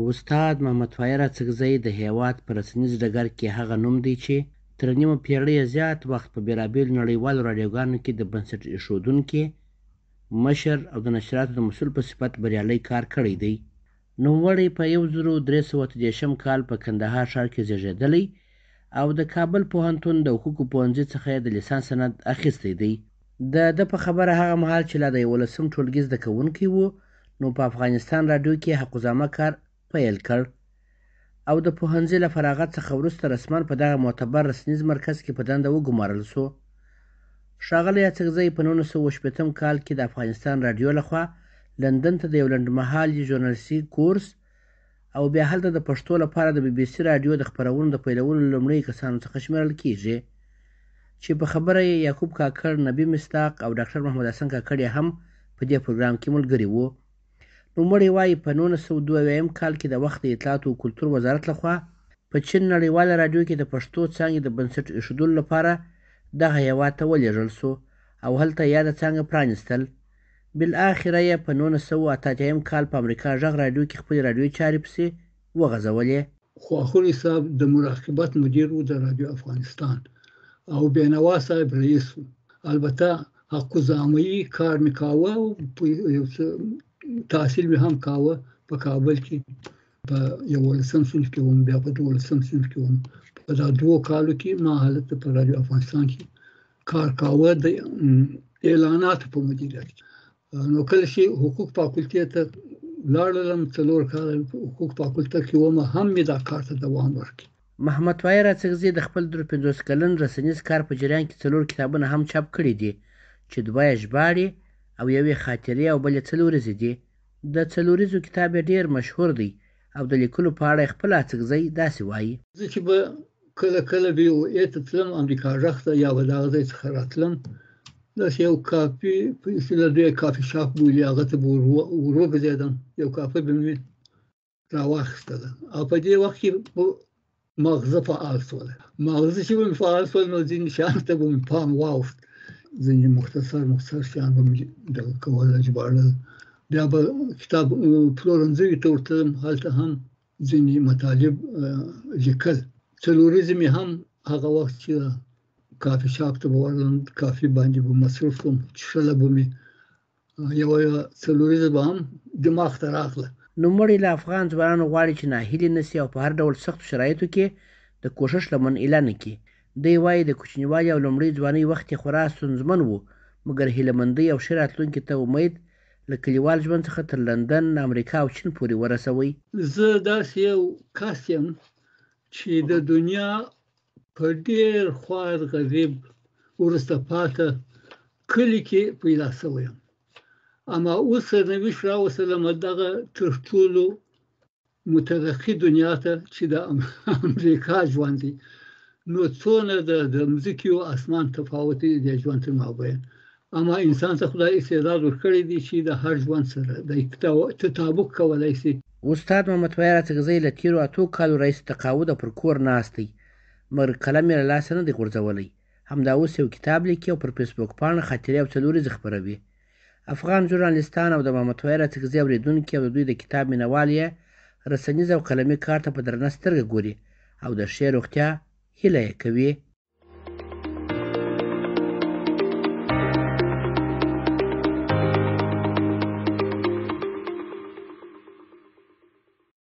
استاد محمد طاهر اڅکزی د هېواد په رسنیز ډګر کې هغه نوم دی چې تر نیمه پېړۍ زیات وخت په بېلابېلو نړیوالو راډیوګانو کې د بنسټ ایښودونکي مشر او د نشراتو د مسؤل په صفت بریالی کار کړی دی. نوموړی په 1383 کال په کندهار ښار کې زیږېدلی او د کابل پوهنتون د حقوقو پوهنځي څخه د لیسانس سند اخیستی دی. د ده په خبره هغه مهال چې لا د 11 ټولګي زده کوونکی و، نو په افغانستان راډیو کې حقوزامه کار پیل کړ او د پوهنځي له فراغت څخه وروسته رسما په دغه معتبر رسنیز مرکز کې په دنده وګمارل شو. ښاغلی اڅکزی په 1980 کال کې د افغانستان راډیو لخوا لندن ته د یو لنډمهالي ژورنالیستي کورس او بیا هلته د پښتو لپاره د BBC راډیو د خپرونو د پیلولو لومړی کسانو څخه شمیرل کیږي، چې په خبره یې یعقوب کاکړ، نبی مصداق او ډاکټر محمد حسن کاکړ هم په دې پروګرام کې ملګري وو. نوموړی وایي په 1992 کال کې د وخت د اطلاعاتو او کلتور وزارت لخوا په چین نړیواله راډیو کې د پښتو څانګې د بنسټ ایښودلو لپاره دغه هېواد ته ولېږل شو او هلته یاده څانګه پرانیستل. بالاخره یې په 1988 کال په امریکا غږ راډیو کې خپلې راډیوي چارې پسې وغځولې. خواخوری صاحب د مراقبت مدیر و د راډیو افغانستان او بینوا صاحب رئیس و. البته حقوزامه‌ای کار مې کاوه او تحصیل مې هم کاوه په کابل کې. په 11 صنف کې وم، بیا په 12 صنف کې وم. په دا 2 کالو کې ما هلته په راډیو افغانستان کې کار کاوه د اعلاناتو په مدیریت کې. نو کله چې حقوق فاکولټې ته لاړم، 4 کاله حقوق فاکولټه کې وم، هم مې دا کار ته دوام ورکړ. محمد طاهر اڅکزی د خپل 53 کلن رسنیز کار په جریان کې 4 کتابونه هم چاپ کړي دي، چې 2 یې ژباړې او 1 یې خاطرې او بل یې څلوریزې دي. د څلوریزو کتاب یې ډېر مشهور دی او د لیکلو په اړه خپل اڅکزی داسې وایي: زه چې به کله VOA ته تلم، امریکا غږ ته، یا به دغه ځای څخه راتلم، داسې یو کافي په اصطلاح دوی کافي شاپ بولي، هغه ته به وروګرځېدم، یو کافي به مې راواخیستله او په دې وخت کې ماغزه فعال شوله. ماغزه چې به مې فعال شول، نو ځینې شیانو ته به مې پام واوښت، ځینې مختصر شیان به مې دغه کول، ژباړل. بیا به کتاب پلورنځیو ته ورتلم، هلته هم ځینې مطالب لیکل. څلوریزې مې هم هغه وخت چې کافي شاپ ته به ورغلم، کافي باندې به مصروف وم، څښله به مې، یوه څلوریزه به هم دماغ ته راغله. نوموړی له افغان ځوانانو غواړي چې ناهیلي نشي او په هر ډول سختو شرایطو کې د کوښښ لمن ایله نه کړي. دی وایي د کوچنیوالي او لومړۍ ځوانۍ وخت یې خورا ستونزمن و، مګر هیلهمندۍ او ښه راتلونکي ته امید له کلیوال ژوند څخه تر لندن، امریکا او چین پورې ورسوي. زه داسې یو کس یم چې د دنیا په ډېر خوار غریب وروسته پاته کلي کې پیدا شوی یم، اما اوس سرنوشت راوستلم دغه تر ټولو مترقي دنیا ته چې د امریکا ژوند دی. نو څونه د مځکې او اسمان تفاوت دی د ژوند تر مابین، اما انسان ته خدای استعداد ورکړی دی چې د هر ژوند سره د تطابق کولی شي. استاد محمد طاهر اڅکزی له تېرو 8 کالو راهیسې تقاعد او پر کور ناست دی، مګر قلم یې له لاسه نه دی غورځولی. همدا اوس یو کتاب لیکي او پر فیسبوک پاڼه خاطرې او څلوریزې خپروي. افغان ژورنالیستان او د محمد طاهر اڅکزي اورېدونکي او د دوی د کتاب مینوال یې رسنیز او قلمي کار ته په درنه سترګه ګوري او د ښې روغتیا هیله یې کوي.